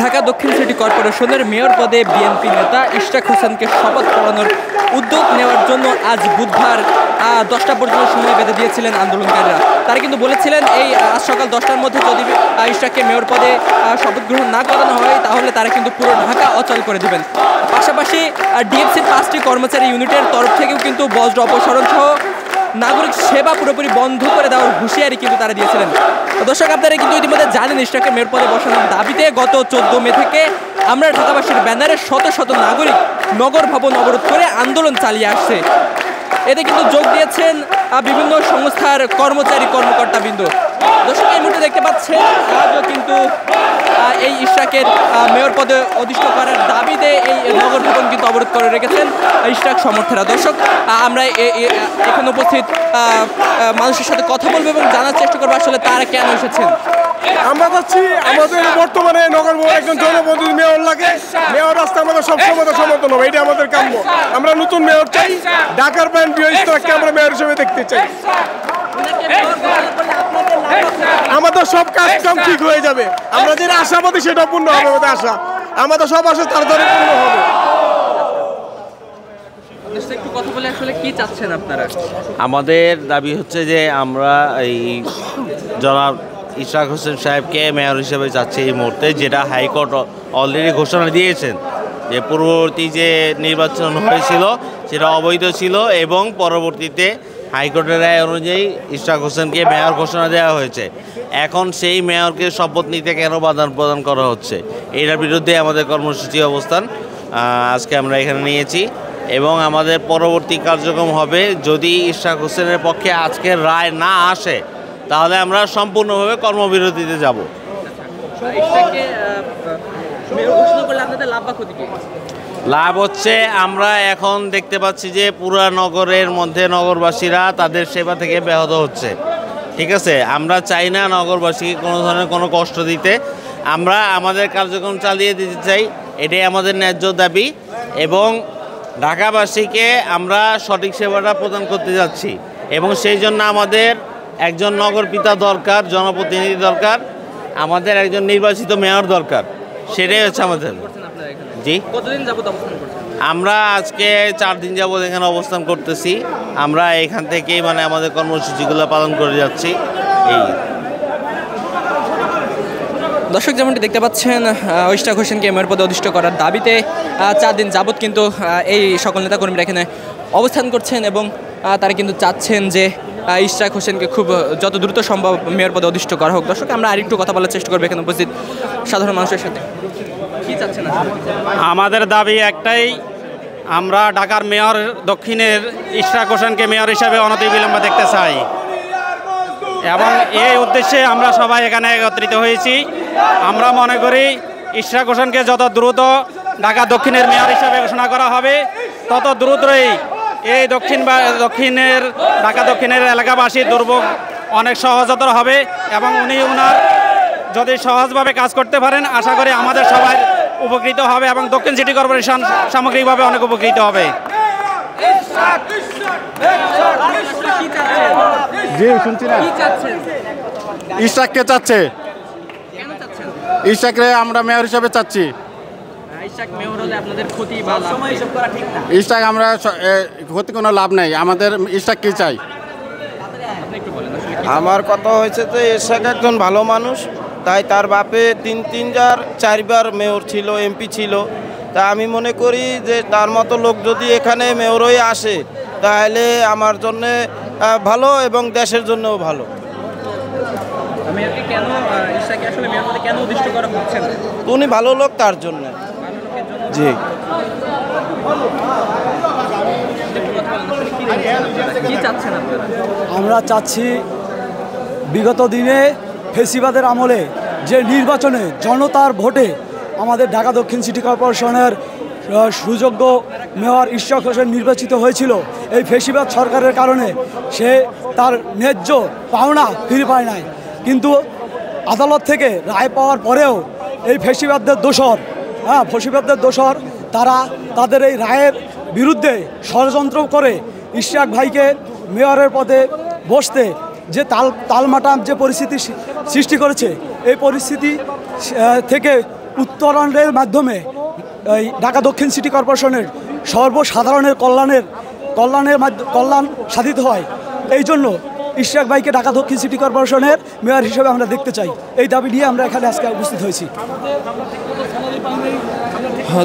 ঢাকা দক্ষিণ সিটি কর্পোরেশনের মেয়র পদে বিএনপি নেতা ইশরাক হোসেনকে শপথ পড়ানোর উদ্যোগ নেওয়ার জন্য আজ বুধবার 10টা পর্যন্ত সময় বেঁধে দিয়েছিলেন আন্দোলনকারীরা। তারা কিন্তু বলেছিলেন এই আজ সকাল 10টার মধ্যে যদি ইশরাককে মেয়র পদে শপথ গ্রহণ না করানো হয় তাহলে তারা কিন্তু পুরো ঢাকা অচল করে দেবেন। পাশাপাশি ডিএফসির 5টি কর্মচারী ইউনিটের তরফ থেকেও কিন্তু বজ্র অপসারণ সহ নাগরিক সেবা পুরোপুরি বন্ধ করে দেওয়ার হুঁশিয়ারি কিন্তু তারা দিয়েছিলেন। দর্শক, আপনারা কিন্তু ইতিমধ্যে জানেন ইশরাককে মেয়র পদে বসানোর দাবিতে গত 14 মে থেকে আমরা ঢাকাবাসীর ব্যানারে শত শত নাগরিক নগর ভবন অবরোধ করে আন্দোলন চালিয়ে আসছে। এতে কিন্তু যোগ দিয়েছেন বিভিন্ন সংস্থার কর্মকর্তাবৃন্দ। দর্শক, এই মুহূর্তে দেখতে পাচ্ছেন আজও কিন্তু এই ইশরাকের মেয়র পদে অধিষ্ঠ করার দাবিতে এই নগর ভবন কিন্তু অবরোধ করে রেখেছেন ইশরাক সমর্থকরা। দর্শক, আমরা এখানে উপস্থিত মানুষের সাথে কথা বলবো এবং জানার চেষ্টা করবো আসলে তারা কেন এসেছেন। আমরা চাচ্ছি আমাদের বর্তমানে নগর ভবন একজন জনপ্রতিনিধি মেয়র লাগে। মেয়র রাস্তা আমাদের সবসময় সমর্থন হবে, এটা আমাদের কাম্য। আমরা নতুন মেয়র চাই, ঢাকার প্রাণ প্রিয় ইশরাককে আমরা মেয়র হিসেবে দেখতে চাই। আমাদের সব কাজ কাম ঠিক হয়ে যাবে, আমরা যেটা আশাবাদী সেটা পূর্ণ হবে। আমাদের আশা, আমাদের সব আশা তাড়াতাড়ি পূর্ণ হবে। একটু কথা বলে আসলে কি চাচ্ছেন আপনারা? আমাদের দাবি হচ্ছে যে আমরা এই জনাব ইশরাক হোসেন সাহেবকে মেয়র হিসেবে চাচ্ছি এই মুহূর্তে, যেটা হাইকোর্ট অলরেডি ঘোষণা দিয়েছেন যে পূর্ববর্তী যে নির্বাচন হয়েছিল সেটা অবৈধ ছিল এবং পরবর্তীতে হাইকোর্টের রায় অনুযায়ী ইশরাক হোসেনকে মেয়র ঘোষণা দেওয়া হয়েছে। এখন সেই মেয়রকে শপথ নিতে কেন বাধা প্রদান করা হচ্ছে, এটার বিরুদ্ধে আমাদের কর্মসূচি অবস্থান আজকে আমরা এখানে নিয়েছি এবং আমাদের পরবর্তী কার্যক্রম হবে যদি ইশরাক হোসেনের পক্ষে আজকের রায় না আসে তাহলে আমরা সম্পূর্ণভাবে কর্মবিরতিতে যাব। লাভ হচ্ছে আমরা এখন দেখতে পাচ্ছি যে পুরা নগরের মধ্যে নগরবাসীরা তাদের সেবা থেকে ব্যাহত হচ্ছে। ঠিক আছে, আমরা চাই না নগরবাসীকে কোনো ধরনের কোনো কষ্ট দিতে, আমরা আমাদের কার্যক্রম চালিয়ে দিতে চাই, এটাই আমাদের ন্যায্য দাবি এবং ঢাকাবাসীকে আমরা সঠিক সেবাটা প্রদান করতে যাচ্ছি এবং সেই জন্য আমাদের একজন নগরপিতা দরকার, জনপ্রতিনিধি দরকার, আমাদের একজন নির্বাচিত মেয়র দরকার, সেটাই হচ্ছে আমাদের। জি, কতদিন যাবত অবস্থান করছেন? আমরা আজকে 4 দিন যাবত এখানে অবস্থান করতেছি। আমরা এখান থেকেই আমাদের কর্মসূচিগুলো পালন করে যাচ্ছি। এই দর্শক, যেমনটি দেখতে পাচ্ছেন ইশরাক হোসেনকে মেয়র পদে অধিষ্ঠ করার দাবিতে 4 দিন যাবত কিন্তু এই সকল নেতাকর্মীরা এখানে অবস্থান করছেন এবং তারা কিন্তু চাচ্ছেন যে ইশরাক হোসেনকে খুব যত দ্রুত সম্ভব মেয়র পদে অধিষ্ঠ করা হোক। দর্শক, আমরা আরেকটু কথা বলার চেষ্টা করবো এখানে উপস্থিত সাধারণ মানুষের সাথে। কি চাচ্ছেন? আমাদের দাবি একটাই, আমরা ঢাকার মেয়র দক্ষিণের ইশরাক হোসেনকে মেয়র হিসাবে অনতিবিলম্বে দেখতে চাই এবং এই উদ্দেশ্যে আমরা সবাই এখানে একত্রিত হয়েছি। আমরা মনে করি ইশরাক হোসেনকে যত দ্রুত ঢাকা দক্ষিণের মেয়র হিসাবে ঘোষণা করা হবে তত দ্রুতই এই ঢাকা দক্ষিণের এলাকাবাসীর দুর্ভোগ অনেক সহজতর হবে এবং ওনার যদি সহজভাবে কাজ করতে পারেন আশা করি আমাদের সবাই উপকৃত হবে এবং দক্ষিণ সিটি কর্পোরেশন সামগ্রিকভাবে অনেক উপকৃত হবে। ইশরাককে চাচ্ছে, ইশরাককে আমরা মেয়র হিসাবে চাচ্ছি। ইশরাক আমরা ক্ষতি কোনো লাভ নাই, আমাদের ইশরাককে চাই। আমার কথা হয়েছে যে ইশরাক একজন ভালো মানুষ, তাই তার বাপে 4বার মেয়র ছিল, এমপি ছিল। তা আমি মনে করি যে তার মতো লোক যদি এখানে মেয়র হয়ে আসে তাহলে আমার জন্য ভালো এবং দেশের জন্যও ভালো। উনি ভালো লোক তার জন্য। জি, আমরা চাচ্ছি বিগত দিনে ফেসিবাদের আমলে যে নির্বাচনে জনতার ভোটে আমাদের ঢাকা দক্ষিণ সিটি কর্পোরেশনের সুযোগ্য মেয়র ইশরাক হোসেন নির্বাচিত হয়েছিল, এই ফেসিবাদ সরকারের কারণে সে তার ন্যায্য পাওনা ফিরে পায় নাই। কিন্তু আদালত থেকে রায় পাওয়ার পরেও এই ফেসিবাদদের দোষর তারা তাদের এই রায়ের বিরুদ্ধে ষড়যন্ত্র করে ইশরাক ভাইকে মেয়রের পদে বসতে যে তালমাটাম যে পরিস্থিতি সৃষ্টি করেছে, এই পরিস্থিতি থেকে উত্তরণের মাধ্যমে এই ঢাকা দক্ষিণ সিটি কর্পোরেশনের সর্বসাধারণের কল্যাণ সাধিত হয়। এই জন্য ইশরাক ভাইকে ঢাকা দক্ষিণ সিটি কর্পোরেশনের মেয়র হিসেবে আমরা দেখতে চাই। এই দাবি নিয়ে আমরা এখানে আজকে উপস্থিত হয়েছি।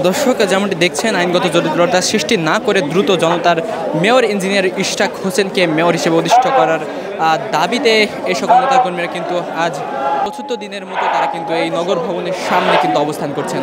দর্শক, যেমনটি দেখছেন, আইনগত জটিলতা সৃষ্টি না করে দ্রুত জনতার মেয়র ইঞ্জিনিয়ার ইশরাক হোসেনকে মেয়র হিসেবে অধিষ্ঠিত করার দাবিতে এই সকল নেতাকর্মীরা কিন্তু আজ ৭৪ দিনের মতো তারা কিন্তু এই নগর ভবনের সামনে কিন্তু অবস্থান করছেন।